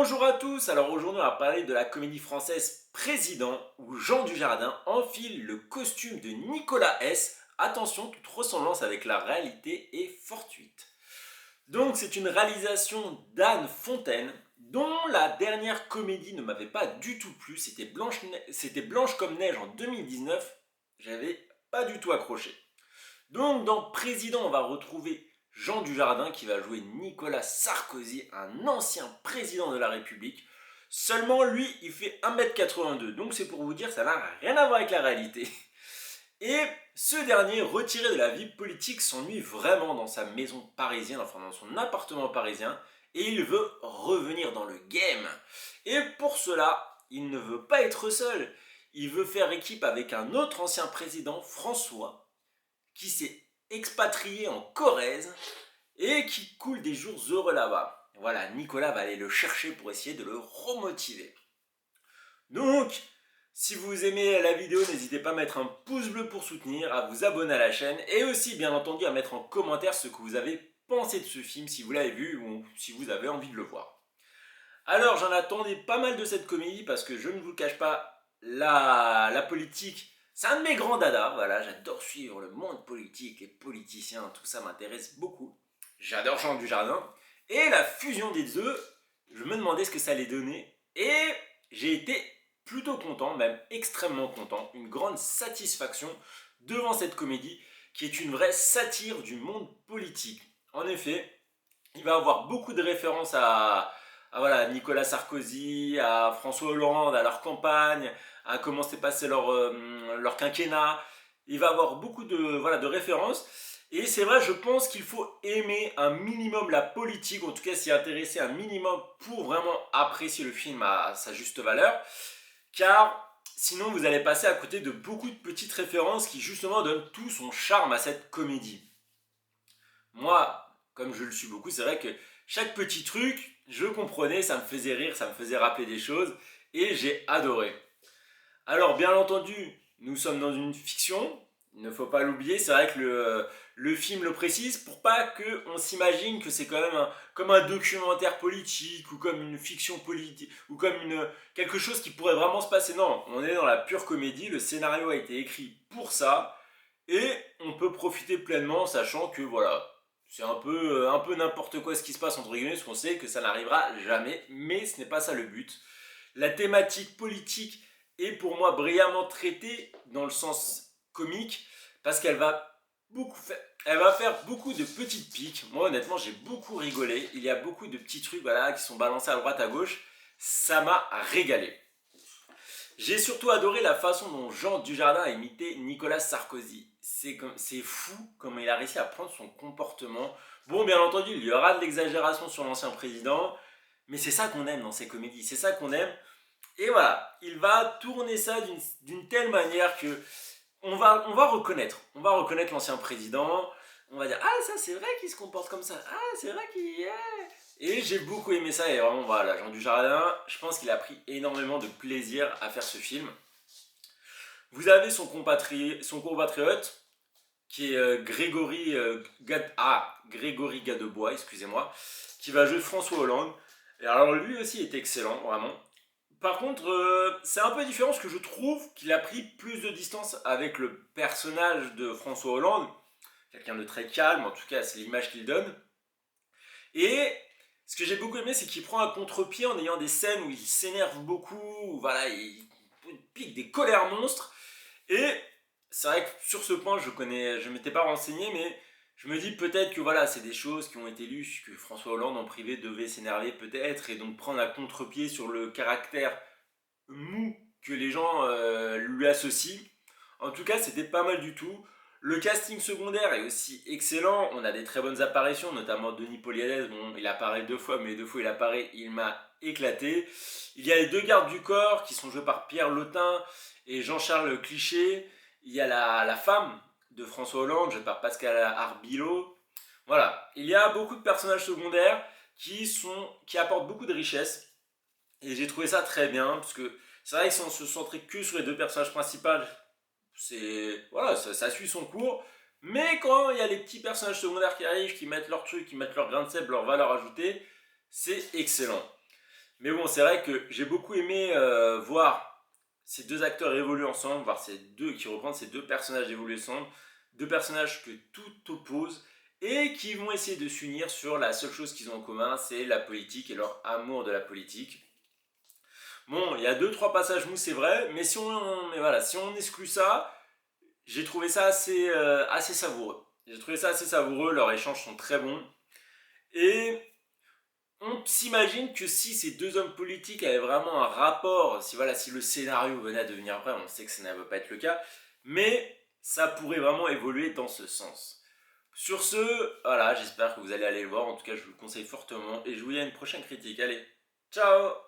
Bonjour à tous, alors aujourd'hui on va parler de la comédie française Président où Jean Dujardin enfile le costume de Nicolas S. Attention, toute ressemblance avec la réalité est fortuite. Donc c'est une réalisation d'Anne Fontaine dont la dernière comédie ne m'avait pas du tout plu, c'était Blanche comme neige en 2019, j'avais pas du tout accroché. Donc dans Président, on va retrouver Jean Dujardin qui va jouer Nicolas Sarkozy, un ancien président de la République. Seulement lui, il fait 1m82, donc c'est pour vous dire, ça n'a rien à voir avec la réalité. Et ce dernier, retiré de la vie politique, s'ennuie vraiment dans sa maison parisienne, enfin dans son appartement parisien, et il veut revenir dans le game. Et pour cela, il ne veut pas être seul, il veut faire équipe avec un autre ancien président, François, qui s'est expatrié en Corrèze et qui coule des jours heureux là-bas. Voilà, Nicolas va aller le chercher pour essayer de le remotiver. Donc, si vous aimez la vidéo, n'hésitez pas à mettre un pouce bleu pour soutenir, à vous abonner à la chaîne et aussi, bien entendu, à mettre en commentaire ce que vous avez pensé de ce film, si vous l'avez vu ou si vous avez envie de le voir. Alors, j'en attendais pas mal de cette comédie parce que je ne vous le cache pas, la politique, c'est un de mes grands dadas. Voilà, j'adore suivre le monde politique, les politiciens, tout ça m'intéresse beaucoup. J'adore Jean Dujardin. Et la fusion des deux, je me demandais ce que ça allait donner. Et j'ai été plutôt content, même extrêmement content, une grande satisfaction devant cette comédie qui est une vraie satire du monde politique. En effet, il va avoir beaucoup de références à voilà, Nicolas Sarkozy, à François Hollande, à leur campagne, à comment s'est passé leur quinquennat. Il va avoir beaucoup de références. Et c'est vrai, je pense qu'il faut aimer un minimum la politique, ou en tout cas s'y intéresser un minimum pour vraiment apprécier le film à sa juste valeur. Car sinon vous allez passer à côté de beaucoup de petites références qui justement donnent tout son charme à cette comédie. Moi, comme je le suis beaucoup, c'est vrai que chaque petit truc, je comprenais, ça me faisait rire, ça me faisait rappeler des choses, et j'ai adoré. Alors, bien entendu, nous sommes dans une fiction, il ne faut pas l'oublier, c'est vrai que le film le précise, pour pas qu'on s'imagine que c'est quand même comme un documentaire politique, ou comme une fiction politique, ou comme quelque chose qui pourrait vraiment se passer. Non, on est dans la pure comédie, le scénario a été écrit pour ça, et on peut profiter pleinement, sachant que voilà, c'est un peu n'importe quoi ce qui se passe entre guillemets, parce qu'on sait que ça n'arrivera jamais, mais ce n'est pas ça le but. La thématique politique est pour moi brillamment traitée dans le sens comique, parce qu'elle va elle va faire beaucoup de petites piques. Moi honnêtement j'ai beaucoup rigolé, il y a beaucoup de petits trucs voilà, qui sont balancés à droite à gauche, ça m'a régalé. J'ai surtout adoré la façon dont Jean Dujardin a imité Nicolas Sarkozy. C'est fou comment il a réussi à prendre son comportement. Bon, bien entendu, il y aura de l'exagération sur l'ancien président, mais c'est ça qu'on aime dans ces comédies, c'est ça qu'on aime. Et voilà, il va tourner ça d'une telle manière que on va reconnaître l'ancien président. On va dire ah ça c'est vrai qu'il se comporte comme ça, ah c'est vrai qu'il est. Et j'ai beaucoup aimé ça et vraiment voilà, Jean Dujardin, je pense qu'il a pris énormément de plaisir à faire ce film. Vous avez son compatriote qui est Grégory Gadebois, excusez-moi, qui va jouer François Hollande. Et alors lui aussi est excellent, vraiment. Par contre, c'est un peu différent parce que je trouve qu'il a pris plus de distance avec le personnage de François Hollande. Quelqu'un de très calme, en tout cas c'est l'image qu'il donne. Et ce que j'ai beaucoup aimé, c'est qu'il prend un contre-pied en ayant des scènes où il s'énerve beaucoup, où voilà, il pique des colères monstres. Et c'est vrai que sur ce point, je m'étais pas renseigné, mais je me dis peut-être que voilà, c'est des choses qui ont été lues, que François Hollande en privé devait s'énerver peut-être, et donc prendre un contre-pied sur le caractère mou que les gens lui associent. En tout cas, c'était pas mal du tout. Le casting secondaire est aussi excellent. On a des très bonnes apparitions, notamment Denis Poliadès. Bon, il apparaît deux fois, mais les deux fois il apparaît, il m'a éclaté. Il y a les deux gardes du corps qui sont joués par Pierre Lotin et Jean-Charles Cliché. Il y a la femme de François Hollande, jouée par Pascal Arbillot. Voilà, il y a beaucoup de personnages secondaires qui apportent beaucoup de richesse. Et j'ai trouvé ça très bien, parce que c'est vrai que si on se centrait que sur les deux personnages principaux, voilà, ça suit son cours. Mais quand il y a les petits personnages secondaires qui arrivent, qui mettent leur truc, qui mettent leur grain de sel, leur valeur ajoutée, c'est excellent. Mais bon, c'est vrai que j'ai beaucoup aimé voir ces deux acteurs évoluer ensemble, voir ces deux qui reprennent ces deux personnages évoluer ensemble, deux personnages que tout oppose et qui vont essayer de s'unir sur la seule chose qu'ils ont en commun, c'est la politique et leur amour de la politique. Bon, il y a deux trois passages mous, c'est vrai, mais voilà, si on exclut ça, j'ai trouvé ça assez savoureux. J'ai trouvé ça assez savoureux, leurs échanges sont très bons. Et on s'imagine que si ces deux hommes politiques avaient vraiment un rapport, si voilà, si le scénario venait à devenir vrai, on sait que ça ne va pas être le cas, mais ça pourrait vraiment évoluer dans ce sens. Sur ce, voilà, j'espère que vous allez aller le voir, en tout cas je vous le conseille fortement, et je vous dis à une prochaine critique. Allez, ciao!